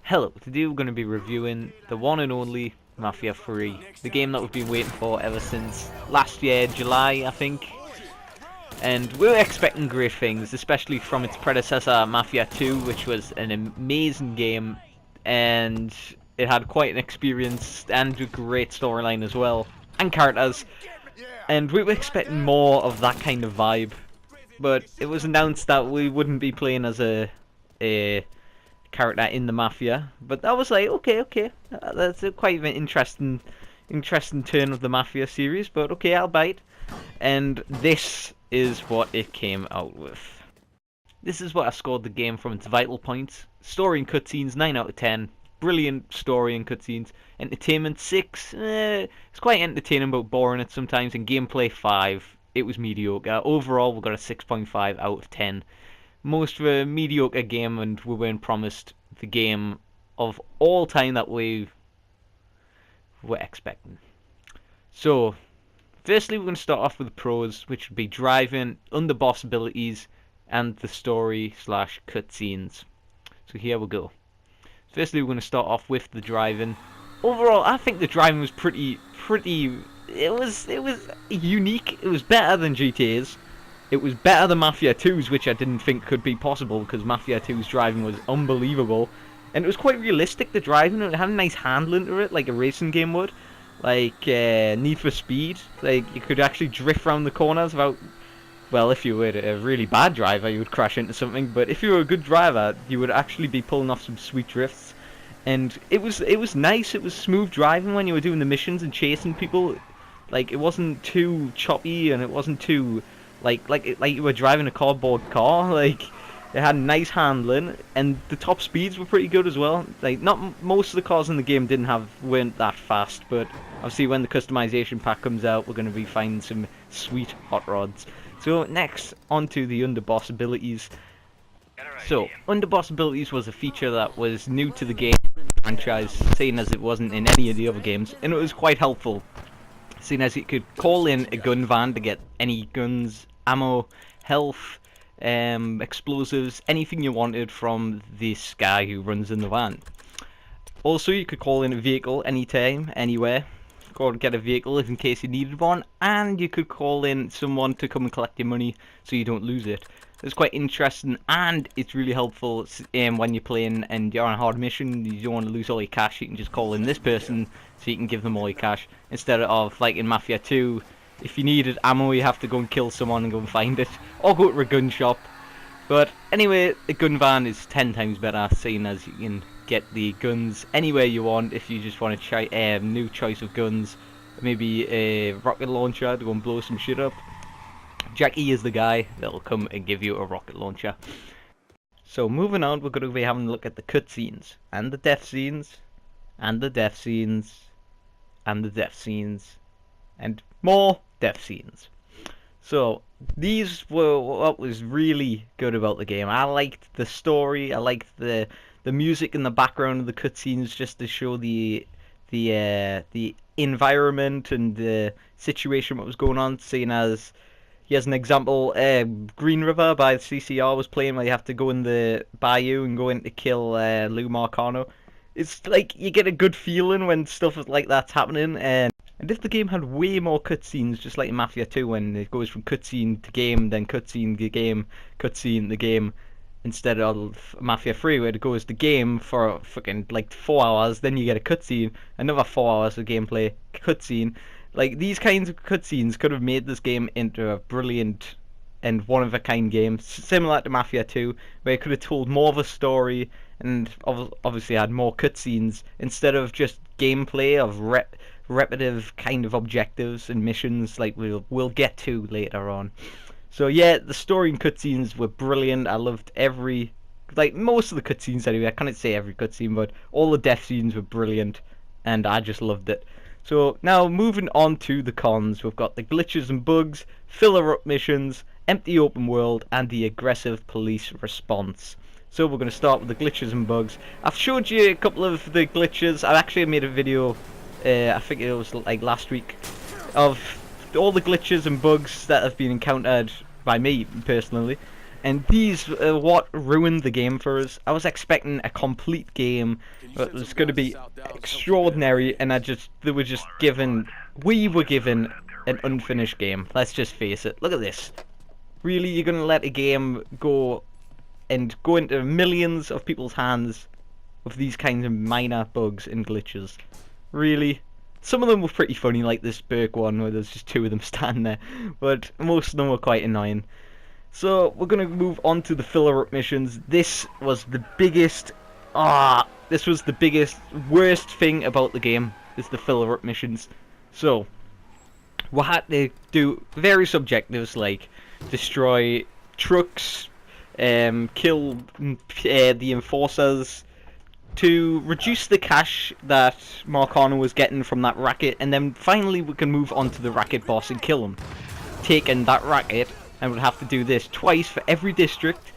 Hello, today we're going to be reviewing the one and only Mafia 3, the game that we've been waiting for ever since last year, July, I think. And we were expecting great things, especially from its predecessor, Mafia 2, which was an amazing game, and it had quite an experience and a great storyline as well, and characters. And we were expecting more of that kind of vibe, but it was announced that we wouldn't be playing as a character in the Mafia, but I was like, okay, that's quite an interesting turn of the Mafia series, but okay, I'll bite. And this is what it came out with. This is what I scored the game from its vital points. Story and cutscenes, 9 out of 10. Brilliant story and cutscenes. Entertainment, 6. It's quite entertaining but boring at sometimes. And gameplay, 5. It was mediocre. Overall, we got a 6.5 out of 10. Most of a mediocre game, and we weren't promised the game of all time that we were expecting. So, firstly, we're going to start off with the pros, which would be driving, underboss abilities, and the story / cutscenes. So here we go. Firstly, we're going to start off with the driving. Overall, I think the driving was pretty. It was unique. It was better than GTA's. It was better than Mafia 2's, which I didn't think could be possible, because Mafia 2's driving was unbelievable. And it was quite realistic, the driving. It had a nice handling to it, like a racing game would. Like Need for Speed. Like, you could actually drift around the corners without... Well, if you were a really bad driver, you would crash into something. But if you were a good driver, you would actually be pulling off some sweet drifts. And it was nice. It was smooth driving when you were doing the missions and chasing people. Like, it wasn't too choppy, and it wasn't too... Like you were driving a cardboard car. Like, it had nice handling, and the top speeds were pretty good as well. Like, not most of the cars in the game weren't that fast, but obviously when the customization pack comes out, we're going to be finding some sweet hot rods. So next, onto the underboss abilities. So, underboss abilities was a feature that was new to the game franchise, seeing as it wasn't in any of the other games, and it was quite helpful. Seeing as you could call in a gun van to get any guns, ammo, health, explosives, anything you wanted from this guy who runs in the van. Also, you could call in a vehicle anytime, anywhere. Go and get a vehicle if in case you needed one, and you could call in someone to come and collect your money so you don't lose it. It's quite interesting, and it's really helpful when you're playing and you're on a hard mission. You don't want to lose all your cash. You can just call in this person so you can give them all your cash, instead of like in Mafia 2, if you needed ammo you have to go and kill someone and go and find it, or go to a gun shop. But anyway, a gun van is 10 times better, seeing as you can get the guns anywhere you want. If you just want to try a new choice of guns, maybe a rocket launcher to go and blow some shit up, Jackie is the guy that'll come and give you a rocket launcher. So moving on, we're going to be having a look at the cutscenes, and the death scenes, and the death scenes, and the death scenes, and more death scenes. So these were what was really good about the game. I liked the story, I liked the music in the background of the cutscenes, just to show the environment and the situation, what was going on, seeing as... Here's an example, Green River by the CCR was playing, where you have to go in the bayou and go in to kill Lou Marcano. It's like, you get a good feeling when stuff like that's happening, and if the game had way more cutscenes, just like in Mafia 2, when it goes from cutscene to game, then cutscene to game, cutscene to game, instead of Mafia 3, where it goes to game for fucking like 4 hours, then you get a cutscene, another 4 hours of gameplay, cutscene. Like, these kinds of cutscenes could have made this game into a brilliant and one-of-a-kind game, similar to Mafia 2, where it could have told more of a story and obviously had more cutscenes, instead of just gameplay of repetitive kind of objectives and missions like we'll get to later on. So yeah, the story and cutscenes were brilliant. I loved most of the cutscenes anyway. I can't say every cutscene, but all the death scenes were brilliant, and I just loved it. So now moving on to the cons, we've got the glitches and bugs, Fillerup Missions, empty open world, and the aggressive police response. So we're going to start with the glitches and bugs. I've showed you a couple of the glitches. I actually made a video, I think it was like last week, of all the glitches and bugs that have been encountered by me personally. And these are what ruined the game for us. I was expecting a complete game that was going to be extraordinary, and we were given an unfinished game. Let's just face it. Look at this. Really, you're going to let a game go into millions of people's hands with these kinds of minor bugs and glitches? Really? Some of them were pretty funny, like this Burke one where there's just two of them standing there, but most of them were quite annoying. So we're gonna move on to the Fillerup Missions. This was the biggest, worst thing about the game, is the Fillerup Missions. So we had to do various objectives like destroy trucks, kill the enforcers, to reduce the cash that Marcano was getting from that racket, and then finally we can move on to the racket boss and kill him. Taking that racket, and we'll have to do this twice for every district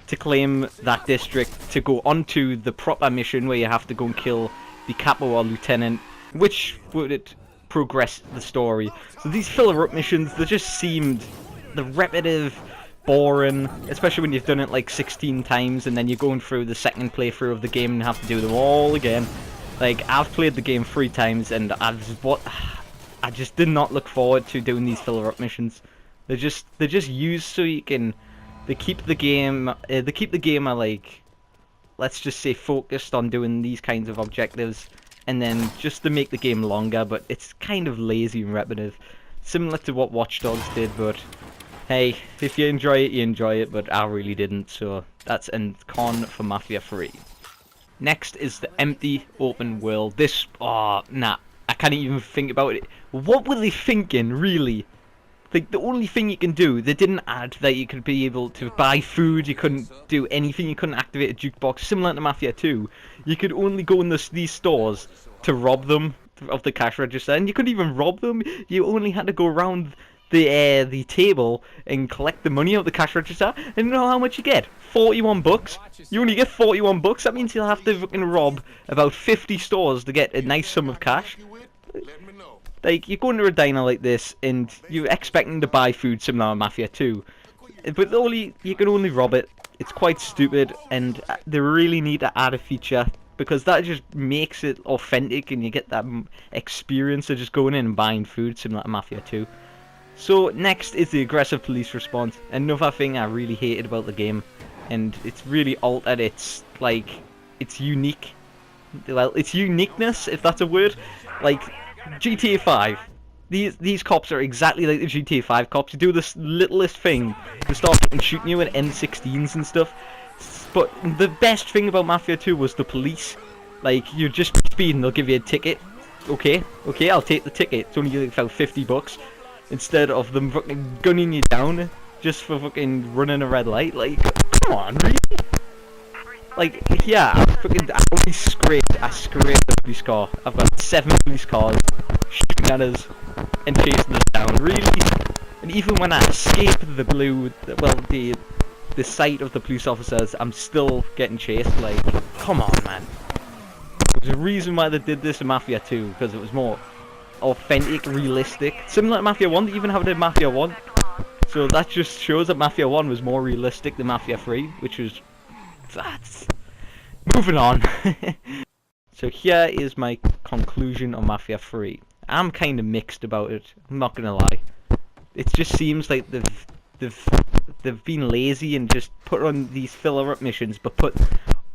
to claim that district, to go on to the proper mission where you have to go and kill the capo or lieutenant, which would progress the story. So these Fillerup missions, they just seemed repetitive, boring, especially when you've done it like 16 times and then you're going through the second playthrough of the game and have to do them all again. Like, I've played the game 3 times and I just did not look forward to doing these Fillerup missions. They're just used so you can, they keep the game like, let's just say, focused on doing these kinds of objectives, and then just to make the game longer, but it's kind of lazy and repetitive, similar to what Watch Dogs did. But hey, if you enjoy it, you enjoy it, but I really didn't, so that's a con for Mafia 3. Next is the empty open world. This, I can't even think about it. What were they thinking, really? Like, the only thing you can do, they didn't add that you could be able to buy food, you couldn't do anything, you couldn't activate a jukebox, similar to Mafia 2. You could only go in these stores to rob them of the cash register, and you couldn't even rob them, you only had to go around the table and collect the money out of the cash register, and you know how much you get? 41 bucks? You only get 41 bucks? That means you'll have to fucking rob about 50 stores to get a nice sum of cash. Like, you go into a diner like this and you're expecting to buy food similar to Mafia 2, but you can only rob it. It's quite stupid, and they really need to add a feature, because that just makes it authentic and you get that experience of just going in and buying food similar to Mafia 2. So next is the aggressive police response. Another thing I really hated about the game, and it's really altered its unique, well, its uniqueness, if that's a word. Like GTA 5, these cops are exactly like the GTA 5 cops. You do this littlest thing, they start shooting you with M16s and stuff. But the best thing about Mafia 2 was the police. Like, you're just speeding, they'll give you a ticket. Okay, I'll take the ticket. It's only about 50 bucks. Instead of them fucking gunning you down just for fucking running a red light. Like, come on, really? Like, yeah, I scraped the police car. I've got 7 police cars shooting at us and chasing us down, really? And even when I escape the sight of the police officers, I'm still getting chased. Like, come on, man. There's a reason why they did this in Mafia 2, because it was more authentic, realistic, similar to Mafia 1. They even have it in Mafia 1, so that just shows that Mafia 1 was more realistic than Mafia 3, which was, that's moving on. So here is my conclusion on Mafia 3. I'm kind of mixed about it, I'm not gonna lie. It just seems like they've been lazy and just put on these Fillerup missions, but put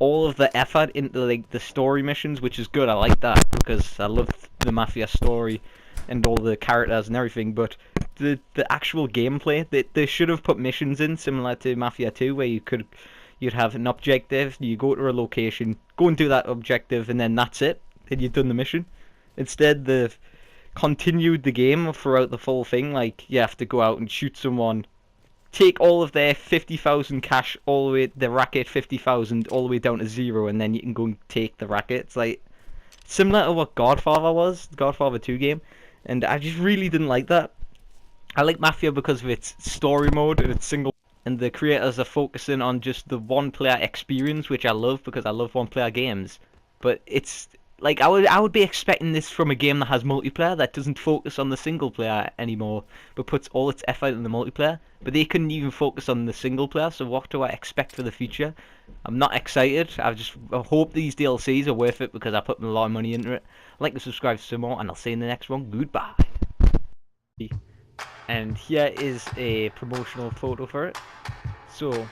all of the effort into like the story missions, which is good. I like that because I love the Mafia story and all the characters and everything. But the actual gameplay, they should have put missions in similar to Mafia 2, where you'd have an objective, you go to a location, go and do that objective, and then that's it, and you've done the mission. Instead, they've continued the game throughout the full thing. Like, you have to go out and shoot someone, take all of their 50,000 cash, all the way, the racket 50,000, all the way down to 0, and then you can go and take the racket. It's like similar to what Godfather was, the Godfather 2 game, and I just really didn't like that. I like Mafia because of its story mode and its single, and the creators are focusing on just the one-player experience, which I love because I love one-player games. But it's like I would be expecting this from a game that has multiplayer, that doesn't focus on the single player anymore, but puts all its effort in the multiplayer. But they couldn't even focus on the single player, so what do I expect for the future? I'm not excited. I hope these DLCs are worth it because I put a lot of money into it. Like and subscribe for some more, and I'll see you in the next one. Goodbye. And here is a promotional photo for it. So